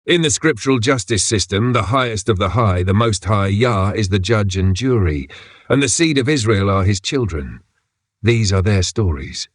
In the scriptural justice system, the highest of the high, the Most High, Yah, is the judge and jury, and the seed of Israel are his children. These are their stories.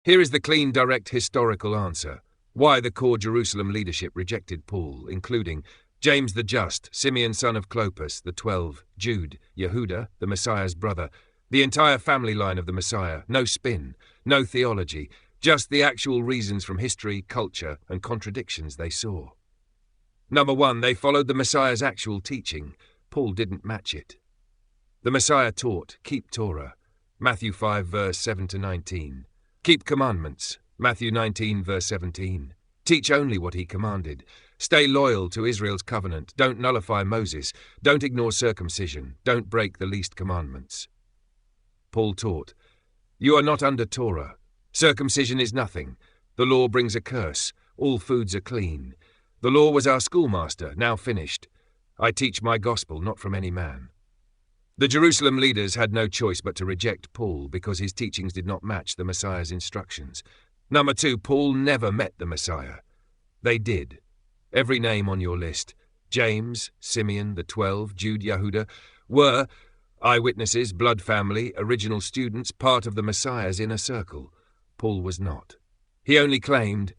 Here is the clean, direct, historical answer. Why the core Jerusalem leadership rejected Paul, including James the Just, Simeon son of Clopas, the 12, Jude, Yehuda, the Messiah's brother, the entire family line of the Messiah, no spin, no theology, just the actual reasons from history, culture, and contradictions they saw. Number 1, they followed the Messiah's actual teaching. Paul didn't match it. The Messiah taught, keep Torah, Matthew 5 verse 7 to 19. Keep commandments, Matthew 19 verse 17. Teach only what he commanded. Stay loyal to Israel's covenant. Don't nullify Moses. Don't ignore circumcision. Don't break the least commandments. Paul taught, you are not under Torah. Circumcision is nothing. The law brings a curse. All foods are clean. The law was our schoolmaster, now finished. I teach my gospel, not from any man. The Jerusalem leaders had no choice but to reject Paul because his teachings did not match the Messiah's instructions. Number 2, Paul never met the Messiah. They did. Every name on your list, James, Simeon, the 12, Jude, Yehuda, were eyewitnesses, blood family, original students, part of the Messiah's inner circle. Paul was not. He only claimed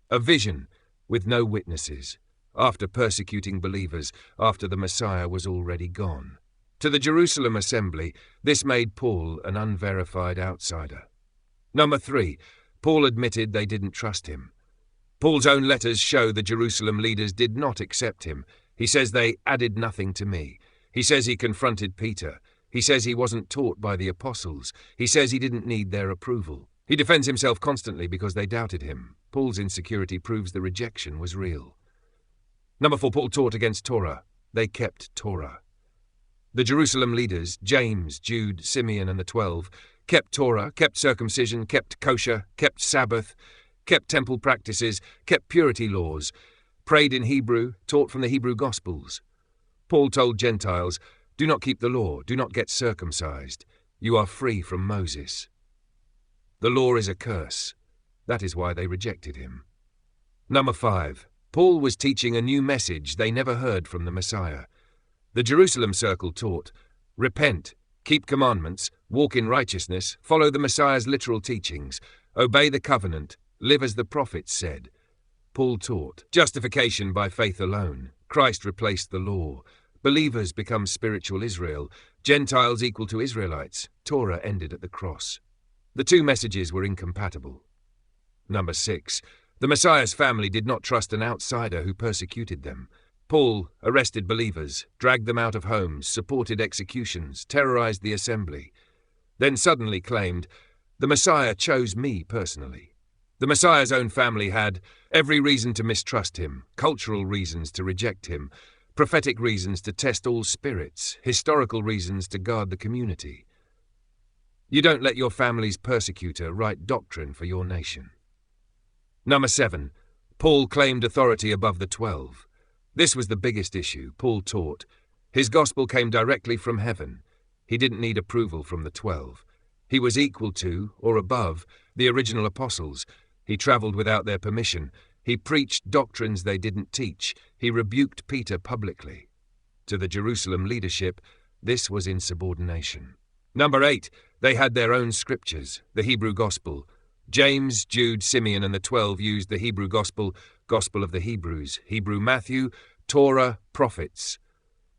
a vision with no witnesses, after persecuting believers, after the Messiah was already gone. To the Jerusalem assembly, this made Paul an unverified outsider. Number 3, Paul admitted they didn't trust him. Paul's own letters show the Jerusalem leaders did not accept him. He says they added nothing to me. He says he confronted Peter. He says he wasn't taught by the apostles. He says he didn't need their approval. He defends himself constantly because they doubted him. Paul's insecurity proves the rejection was real. Number 4, Paul taught against Torah. They kept Torah. The Jerusalem leaders, James, Jude, Simeon, and the 12, kept Torah, kept circumcision, kept kosher, kept Sabbath, kept temple practices, kept purity laws, prayed in Hebrew, taught from the Hebrew Gospels. Paul told Gentiles, do not keep the law, do not get circumcised. You are free from Moses. The law is a curse. That is why they rejected him. Number 5, Paul was teaching a new message they never heard from the Messiah. The Jerusalem circle taught, repent, keep commandments, walk in righteousness, follow the Messiah's literal teachings, obey the covenant, live as the prophets said. Paul taught, justification by faith alone. Christ replaced the law. Believers become spiritual Israel. Gentiles equal to Israelites. Torah ended at the cross. The two messages were incompatible. Number 6, the Messiah's family did not trust an outsider who persecuted them. Paul arrested believers, dragged them out of homes, supported executions, terrorized the assembly. Then suddenly claimed, the Messiah chose me personally. The Messiah's own family had every reason to mistrust him, cultural reasons to reject him, prophetic reasons to test all spirits, historical reasons to guard the community. You don't let your family's persecutor write doctrine for your nation. Number 7, Paul claimed authority above the 12. This was the biggest issue. Paul taught, his gospel came directly from heaven. He didn't need approval from the 12. He was equal to, or above, the original apostles. He traveled without their permission. He preached doctrines they didn't teach. He rebuked Peter publicly. To the Jerusalem leadership, this was insubordination. Number 8, they had their own scriptures, the Hebrew gospel. James, Jude, Simeon, and the 12 used the Hebrew gospel, Gospel of the Hebrews, Hebrew Matthew, Torah, prophets.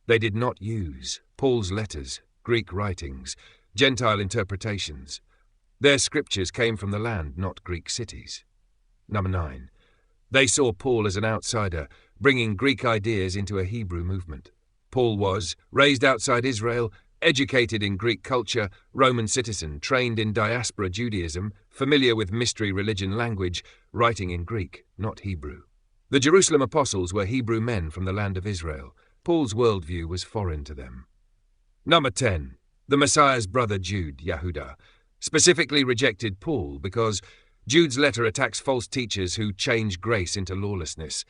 They did not use Paul's letters, Greek writings, Gentile interpretations. Their scriptures came from the land, not Greek cities. Number 9, they saw Paul as an outsider, bringing Greek ideas into a Hebrew movement. Paul was raised outside Israel, educated in Greek culture, Roman citizen, trained in diaspora Judaism, familiar with mystery religion language, writing in Greek, not Hebrew. The Jerusalem apostles were Hebrew men from the land of Israel. Paul's worldview was foreign to them. Number 10, the Messiah's brother Jude, Yehuda, specifically rejected Paul because Jude's letter attacks false teachers who change grace into lawlessness.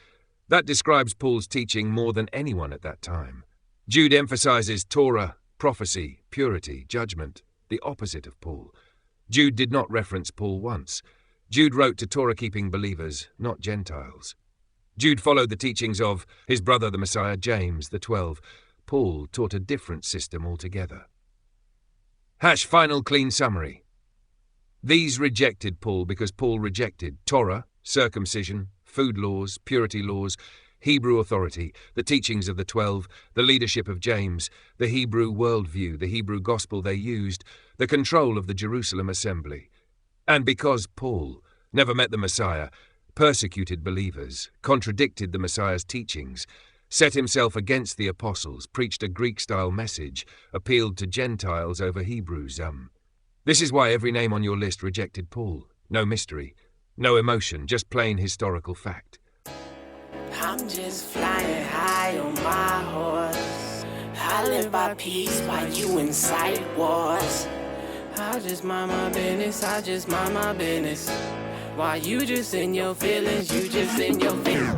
That describes Paul's teaching more than anyone at that time. Jude emphasizes Torah, prophecy, purity, judgment, the opposite of Paul. Jude did not reference Paul once. Jude wrote to Torah-keeping believers, not Gentiles. Jude followed the teachings of his brother the Messiah, James, the 12. Paul taught a different system altogether. Final clean summary. These rejected Paul because Paul rejected Torah, circumcision, food laws, purity laws, Hebrew authority, the teachings of the 12, the leadership of James, the Hebrew worldview, the Hebrew gospel they used, the control of the Jerusalem assembly. And because Paul never met the Messiah, persecuted believers, contradicted the Messiah's teachings, set himself against the apostles, preached a Greek-style message, appealed to Gentiles over Hebrews. This is why every name on your list rejected Paul. No mystery, no emotion, just plain historical fact. I'm just flying high on my horse. I live by peace while you incite wars. I just mind my business, I just mind my business. While you just in your feelings, you just in your feelings.